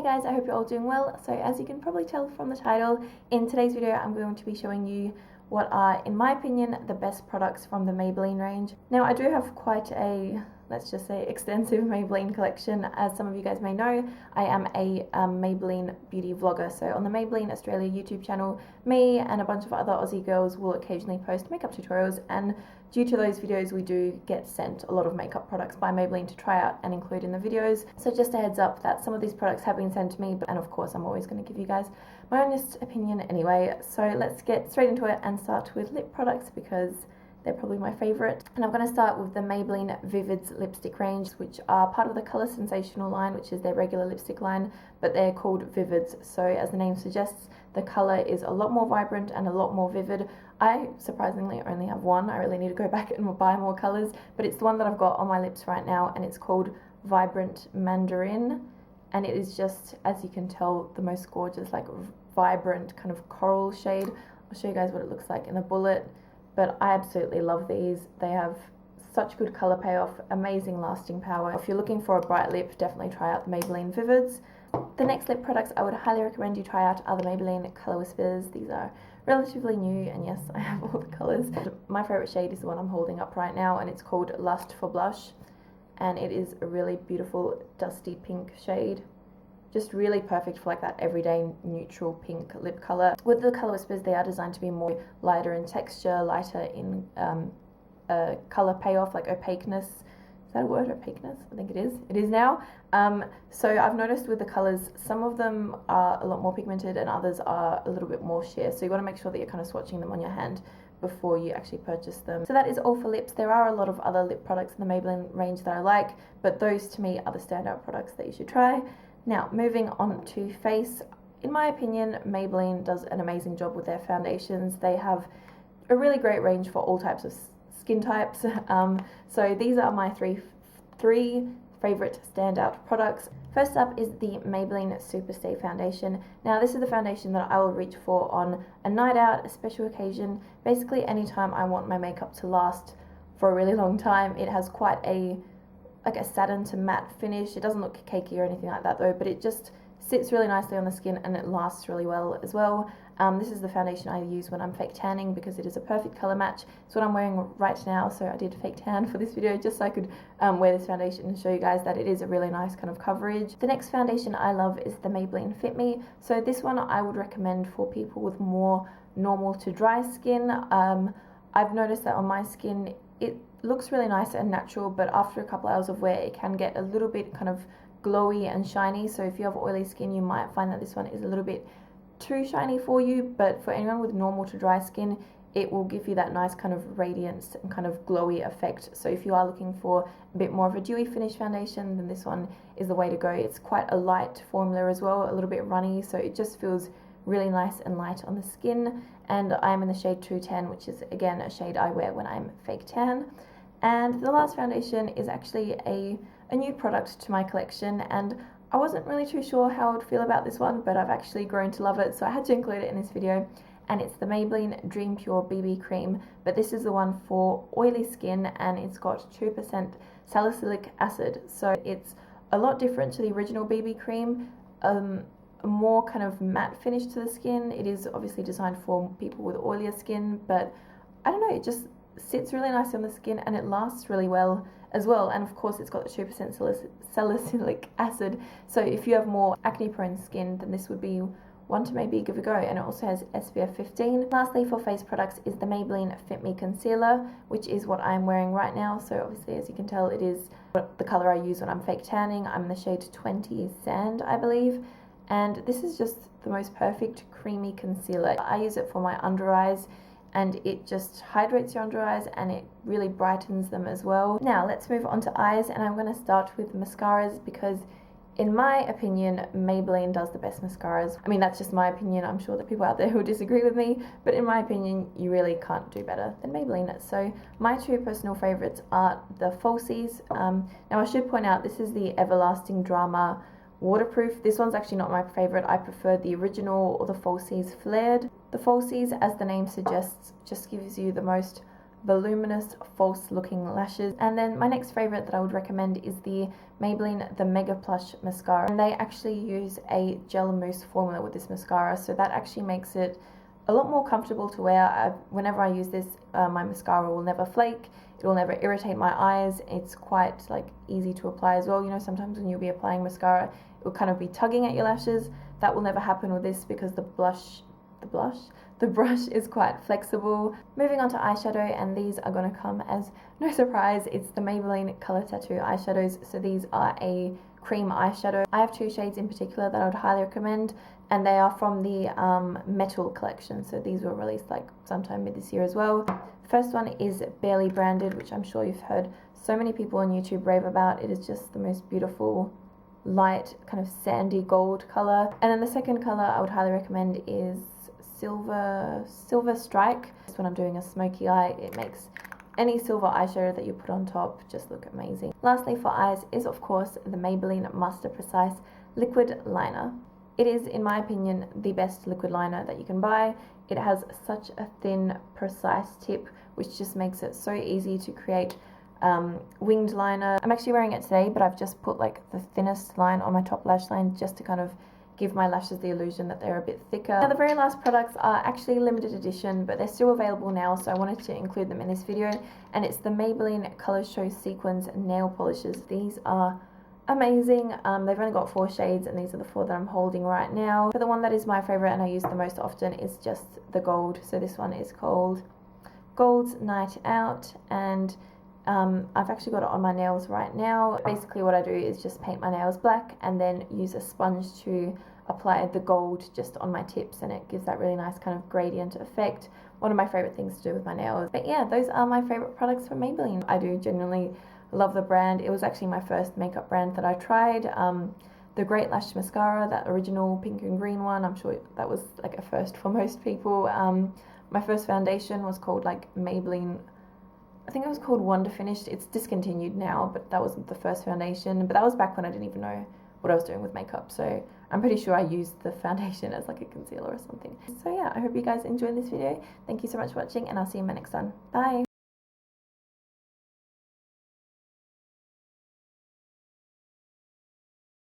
Hey guys, I hope you're all doing well. So as you can probably tell from the title, in today's video I'm going to be showing you what are, in my opinion, the best products from the Maybelline range. Now I do have quite a, let's just say, extensive Maybelline collection. As some of you guys may know, I am a Maybelline beauty vlogger. So on the Maybelline Australia YouTube channel, me and a bunch of other Aussie girls will occasionally post makeup tutorials, and due to those videos we do get sent a lot of makeup products by Maybelline to try out and include in the videos. So just a heads up that some of these products have been sent to me, and of course I'm always going to give you guys my honest opinion anyway. So let's get straight into it and start with lip products because they're probably my favourite. And I'm going to start with the Maybelline Vivids lipstick range, which are part of the colour Sensational line, which is their regular lipstick line, but they're called Vivids. So as the name suggests, the colour is a lot more vibrant and a lot more vivid. I surprisingly only have one. I really need to go back and buy more colours, but it's the one that I've got on my lips right now, and it's called Vibrant Mandarin. And it is just, as you can tell, the most gorgeous, like vibrant kind of coral shade. I'll show you guys what it looks like in the bullet. But I absolutely love these. They have such good colour payoff, amazing lasting power. If you're looking for a bright lip, definitely try out the Maybelline Vivids. The next lip products I would highly recommend you try out are the Maybelline Colour Whispers. These are relatively new, and yes, I have all the colours. My favourite shade is the one I'm holding up right now, and it's called Lust for Blush. And it is a really beautiful dusty pink shade. Just really perfect for like that everyday neutral pink lip colour. With the Colour Whispers, they are designed to be more lighter in texture, lighter in colour payoff, like opaqueness. Is that a word, opaqueness? I think it is. It is now. So I've noticed with the colours, some of them are a lot more pigmented and others are a little bit more sheer. So you want to make sure that you're kind of swatching them on your hand before you actually purchase them. So that is all for lips. There are a lot of other lip products in the Maybelline range that I like, but those to me are the standout products that you should try. Now, moving on to face. In my opinion, Maybelline does an amazing job with their foundations. They have a really great range for all types of skin types. So these are my three favourite standout products. First up is the Maybelline Superstay foundation. Now this is the foundation that I will reach for on a night out, a special occasion, basically anytime I want my makeup to last for a really long time. It has quite a satin to matte finish. It doesn't look cakey or anything like that though, but it just sits really nicely on the skin and it lasts really well as well. This is the foundation I use when I'm fake tanning because it is a perfect colour match. It's what I'm wearing right now, so I did fake tan for this video just so I could wear this foundation and show you guys that it is a really nice kind of coverage. The next foundation I love is the Maybelline Fit Me. So this one I would recommend for people with more normal to dry skin. I've noticed that on my skin it looks really nice and natural, but after a couple hours of wear it can get a little bit kind of glowy and shiny. So if you have oily skin, you might find that this one is a little bit too shiny for you, but for anyone with normal to dry skin, it will give you that nice kind of radiance and kind of glowy effect. So if you are looking for a bit more of a dewy finish foundation, then this one is the way to go. It's quite a light formula as well, a little bit runny, so it just feels really nice and light on the skin. And I am in the shade 210, which is again a shade I wear when I'm fake tan. And the last foundation is actually a new product to my collection, and I wasn't really too sure how I would feel about this one, but I've actually grown to love it, so I had to include it in this video. And it's the Maybelline Dream Pure BB Cream, but this is the one for oily skin, and it's got 2% salicylic acid, so it's a lot different to the original BB Cream. A more kind of matte finish to the skin. It is obviously designed for people with oilier skin, but I don't know, it just sits really nice on the skin and it lasts really well as well. And of course it's got the 2% salicylic acid, so if you have more acne prone skin, then this would be one to maybe give a go. And it also has SPF 15. Lastly, for face products is the Maybelline Fit Me Concealer, which is what I'm wearing right now. So obviously, as you can tell, it is the colour I use when I'm fake tanning. I'm in the shade 20 Sand, I believe. And this is just the most perfect creamy concealer. I use it for my under eyes, and it just hydrates your under eyes and it really brightens them as well. Now let's move on to eyes, and I'm going to start with mascaras because in my opinion Maybelline does the best mascaras. I mean, that's just my opinion. I'm sure that people out there who disagree with me, but in my opinion you really can't do better than Maybelline. So my two personal favourites are the Falsies. Now I should point out this is the Everlasting Drama waterproof. This one's actually not my favourite. I prefer the original or the Falsies Flared. The Falsies, as the name suggests, just gives you the most voluminous false looking lashes. And then my next favorite that I would recommend is the Maybelline the Mega Plush mascara, and they actually use a gel mousse formula with this mascara, so that actually makes it a lot more comfortable to wear. Whenever I use this, my mascara will never flake, it will never irritate my eyes. It's quite like easy to apply as well. You know, sometimes when you'll be applying mascara, it will kind of be tugging at your lashes. That will never happen with this because the brush is quite flexible. Moving on to eyeshadow, and these are going to come as no surprise. It's the Maybelline Color Tattoo eyeshadows. So these are a cream eyeshadow. I have two shades in particular that I would highly recommend, and they are from the Metal collection. So these were released like sometime mid this year as well. First one is Barely Branded, which I'm sure you've heard so many people on YouTube rave about. It is just the most beautiful light kind of sandy gold color. And then the second color I would highly recommend is Silver Strike. When I'm doing a smoky eye, it makes any silver eyeshadow that you put on top just look amazing. Lastly for eyes is of course the Maybelline Master Precise Liquid Liner. It is, in my opinion, the best liquid liner that you can buy. It has such a thin, precise tip, which just makes it so easy to create winged liner. I'm actually wearing it today, but I've just put like the thinnest line on my top lash line just to kind of give my lashes the illusion that they're a bit thicker. Now the very last products are actually limited edition, but they're still available now, so I wanted to include them in this video, and it's the Maybelline Color Show Sequins Nail Polishes. These are amazing. They've only got 4 shades, and these are the 4 that I'm holding right now. But the one that is my favorite and I use the most often is just the gold. So this one is called Gold's Night Out, and I've actually got it on my nails right now. Basically what I do is just paint my nails black and then use a sponge to apply the gold just on my tips, and it gives that really nice kind of gradient effect. One of my favorite things to do with my nails. But yeah, those are my favorite products from Maybelline. I do genuinely love the brand. It was actually my first makeup brand that I tried. The Great Lash Mascara, that original pink and green one, I'm sure that was like a first for most people. My first foundation was called like Maybelline, I think it was called Wonder Finished. It's discontinued now, but that wasn't the first foundation. But that was back when I didn't even know what I was doing with makeup, so I'm pretty sure I used the foundation as like a concealer or something. So yeah, I hope you guys enjoyed this video. Thank you so much for watching, and I'll see you in my next one. Bye!